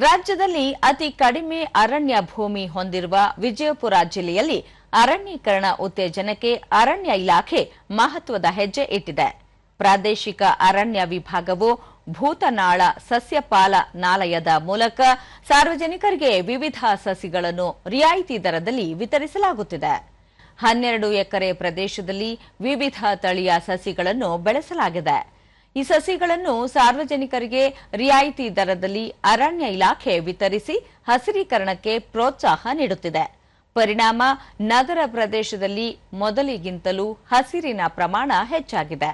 ರಾಜ್ಯದಲ್ಲಿ ಅತಿ ಕಡಿಮೆ ಅರಣ್ಯ ಭೂಮಿ ಹೊಂದಿರುವ ವಿಜಯಪುರ ಜಿಲ್ಲೆಯಲ್ಲಿ ಅರಣ್ಯೀಕರಣ ಉತ್ತೇಜನಕ್ಕೆ ಅರಣ್ಯ ಇಲಾಖೆ ಮಹತ್ವದ ಹೆಜ್ಜೆ ಇಟ್ಟಿದೆ. ಪ್ರಾದೇಶಿಕ ಅರಣ್ಯ ವಿಭಾಗವು ಭೂತನಾಳ ಸಸ್ಯಪಾಲನಾಲಯದ ಮೂಲಕ ಸಾರ್ವಜನಿಕರಿಗೆ ವಿವಿಧ ಸಸಿಗಳನ್ನು ರಿಯಾಯಿತಿ ದರದಲ್ಲಿ ವಿತರಿಸಲಾಗುತ್ತಿದೆ. 12 ಎಕರೆ ಪ್ರದೇಶದಲ್ಲಿ ವಿವಿಧ ತಳಿಯ ಸಸಿಗಳನ್ನು ಬೆಳೆಸಲಾಗಿದೆ. ಈ ಸಸಿಗಳನ್ನು ಸಾರ್ವಜನಿಕರಿಗೆ ರಿಯಾಯಿತಿ ದರದಲ್ಲಿ ಅರಣ್ಯ ಇಲಾಖೆ ವಿತರಿಸಿ ಹಸಿರೀಕರಣಕ್ಕೆ ಪ್ರೋತ್ಸಾಹ ನೀಡುತ್ತಿದೆ. ಪರಿಣಾಮ ನಗರ ಪ್ರದೇಶದಲ್ಲಿ ಮೊದಲಿಗಿಂತಲೂ ಹಸಿರಿನ ಪ್ರಮಾಣ ಹೆಚ್ಚಾಗಿದೆ.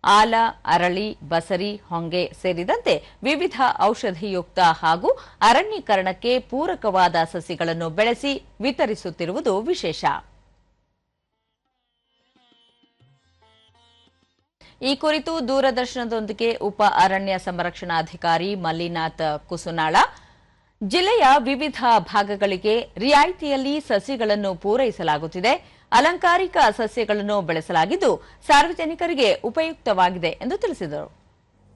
ಆಲ, ಅರಳಿ, ಬಸರಿ, ಹೊಂಗೆ ಸೇರಿದಂತೆ ವಿವಿಧ ಔಷಧಿಯುಕ್ತ ಹಾಗೂ ಅರಣ್ಯೀಕರಣಕ್ಕೆ ಪೂರಕವಾದ ಸಸಿಗಳನ್ನು ಬೆಳೆಸಿ ವಿತರಿಸುತ್ತಿರುವುದು ವಿಶೇಷ. ಈ ಕುರಿತು ದೂರದರ್ಶನದೊಂದಿಗೆ ಉಪ ಅರಣ್ಯ ಸಂರಕ್ಷಣಾಧಿಕಾರಿ ಮಲ್ಲಿನಾಥ್ ಕುಸುನಾಳ, ಜಿಲ್ಲೆಯ ವಿವಿಧ ಭಾಗಗಳಿಗೆ ರಿಯಾಯಿತಿಯಲ್ಲಿ ಸಸಿಗಳನ್ನು ಪೂರೈಸಲಾಗುತ್ತಿದೆ. ಅಲಂಕಾರಿಕ ಸಸ್ಯಗಳನ್ನು ಬೆಳೆಸಲಾಗಿದ್ದು ಸಾರ್ವಜನಿಕರಿಗೆ ಉಪಯುಕ್ತವಾಗಿದೆ ಎಂದು ತಿಳಿಸಿದರು.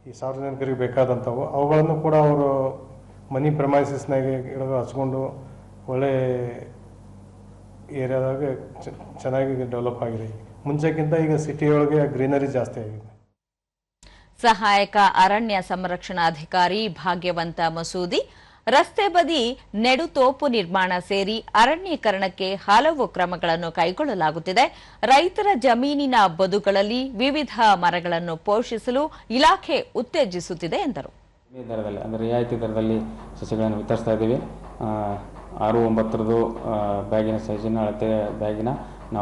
ಈ ಸಾರ್ವಜನಿಕರಿಗೆ ಬೇಕಾದಂಥವು ಅವುಗಳನ್ನು ಕೂಡ ಅವರು ಮನಿ ಪ್ರಮೈಸಸ್ನಾಗೆ ಹಚ್ಕೊಂಡು ಒಳ್ಳೆ ಏರಿಯಾದಾಗ ಚೆನ್ನಾಗಿ ಡೆವಲಪ್ ಆಗಿದೆ. ಮುಂಚೆಗಿಂತ ಈಗ ಸಿಟಿಯೊಳಗೆ ಗ್ರೀನರಿ ಜಾಸ್ತಿ ಆಗಿದೆ. ಸಹಾಯಕ ಅರಣ್ಯ ಸಂರಕ್ಷಣಾಧಿಕಾರಿ ಭಾಗ್ಯವಂತ ಮಸೂದಿ, ರಸ್ತೆ ಬದಿ ನೆಡುತೋಪು ನಿರ್ಮಾಣ ಸೇರಿ ಅರಣ್ಯೀಕರಣಕ್ಕೆ ಹಲವು ಕ್ರಮಗಳನ್ನು ಕೈಗೊಳ್ಳಲಾಗುತ್ತಿದೆ. ರೈತರ ಜಮೀನಿನ ಬದುಗಳಲ್ಲಿ ವಿವಿಧ ಮರಗಳನ್ನು ಪೋಷಿಸಲು ಇಲಾಖೆ ಉತ್ತೇಜಿಸುತ್ತಿದೆ ಎಂದರು. ರಿಯಾಯಿತಿ ದರದಲ್ಲಿ ಸಸಿಗಳನ್ನು ವಿತರಿಸ್ತಾ ಇದ್ದೀವಿ. 6-9 ಬ್ಯಾಗಿನ ಸೈಜಿನ ಅಳತೆ ಬ್ಯಾಗಿನ ನಾವು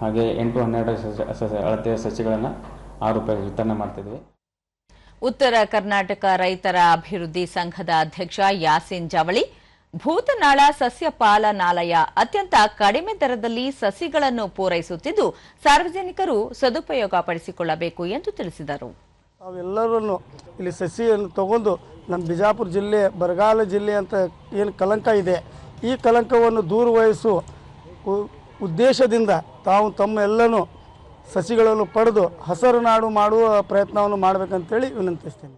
ಹಾಗೆ 8-12 ಅಳತೆಯ ಸಸಿಗಳನ್ನು ₹6 ವಿತರಣೆ ಮಾಡ್ತಿದ್ವಿ. ಉತ್ತರ ಕರ್ನಾಟಕ ರೈತರ ಅಭಿವೃದ್ಧಿ ಸಂಘದ ಅಧ್ಯಕ್ಷ ಯಾಸಿನ್ ಜವಳಿ, ಭೂತನಾಳ ಸಸ್ಯಪಾಲನಾಲಯ ಅತ್ಯಂತ ಕಡಿಮೆ ದರದಲ್ಲಿ ಸಸಿಗಳನ್ನು ಪೂರೈಸುತ್ತಿದ್ದು ಸಾರ್ವಜನಿಕರು ಸದುಪಯೋಗ ಪಡಿಸಿಕೊಳ್ಳಬೇಕು ಎಂದು ತಿಳಿಸಿದರು. ನಾವೆಲ್ಲರೂ ಇಲ್ಲಿ ಸಸಿಯನ್ನು ತಗೊಂಡು ನಮ್ಮ ಬಿಜಾಪುರ ಜಿಲ್ಲೆ ಬರಗಾಲ ಜಿಲ್ಲೆ ಅಂತ ಏನು ಕಲಂಕ ಇದೆ, ಈ ಕಲಂಕವನ್ನು ದೂರವಹಿಸುವ ಉದ್ದೇಶದಿಂದ ತಾವು ತಮ್ಮೆಲ್ಲನೂ ಸಸಿಗಳನ್ನು ಪಡೆದು ಹಸರು ನಾಡು ಮಾಡುವ ಪ್ರಯತ್ನವನ್ನು ಮಾಡಬೇಕಂತೇಳಿ ವಿನಂತಿಸ್ತೇನೆ.